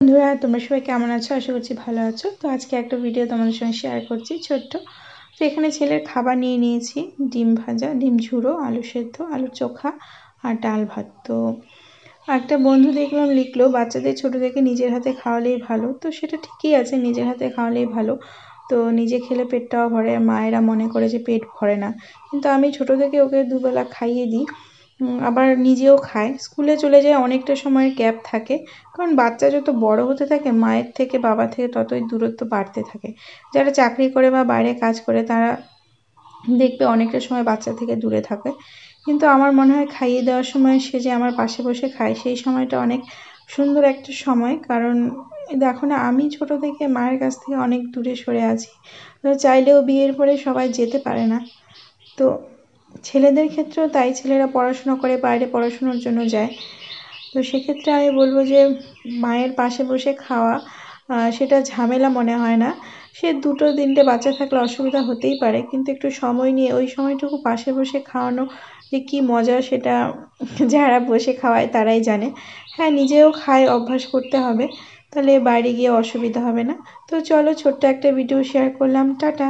বন্ধুরা, তোমরা সবাই কেমন আছো? আশা করছি ভালো আছো। তো আজকে একটা ভিডিও তোমাদের সঙ্গে শেয়ার করছি ছোট্ট। তো এখানে ছেলের খাবার নিয়ে নিয়েছি, ডিম ভাজা, ডিম ঝুড়ো, আলু সেদ্ধ, আলু চোখা আর ডাল ভাত। তো একটা বন্ধু দেখলাম লিখলো বাচ্চাদের ছোটো থেকে নিজের হাতে খাওয়ালেই ভালো। তো সেটা ঠিকই আছে, নিজের হাতে খাওয়ালেই ভালো। তো নিজে খেলে পেটটাও ভরে, আর মায়েরা মনে করে যে পেট ভরে না, কিন্তু আমি ছোটো থেকে ওকে দুবেলা খাইয়ে দিই। আবার নিজেও খায়, স্কুলে চলে যায়, অনেকটা সময়ের গ্যাপ থাকে। কারণ বাচ্চা যত বড় হতে থাকে মায়ের থেকে বাবা থেকে ততই দূরত্ব বাড়তে থাকে। যারা চাকরি করে বা বাইরে কাজ করে তারা দেখবে অনেকটা সময় বাচ্চা থেকে দূরে থাকে, কিন্তু আমার মনে হয় খাইয়ে দেওয়ার সময় সে যে আমার পাশে বসে খায় সেই সময়টা অনেক সুন্দর একটা সময়। কারণ দেখো না, আমি ছোট থেকে মায়ের কাছ থেকে অনেক দূরে সরে আছি, তো চাইলেও বিয়ের পরে সবাই যেতে পারে না। তো ছেলেদের ক্ষেত্রেও তাই, ছেলেরা পড়াশোনা করে বাইরে পড়াশোনার জন্য যায়। তো সেক্ষেত্রে আমি বলবো যে মায়ের পাশে বসে খাওয়া সেটা ঝামেলা মনে হয় না। সে 2-3টে বাচ্চা থাকলে অসুবিধা হতেই পারে, কিন্তু একটু সময় নিয়ে ওই সময়টুকু পাশে বসে খাওয়ানো যে কী মজা, সেটা যারা বসে খাওয়ায় তারাই জানে। হ্যাঁ, নিজেও খায়, অভ্যাস করতে হবে, তাহলে বাইরে গিয়ে অসুবিধা হবে না। তো চলো, ছোট্ট একটা ভিডিও শেয়ার করলাম। টাটা।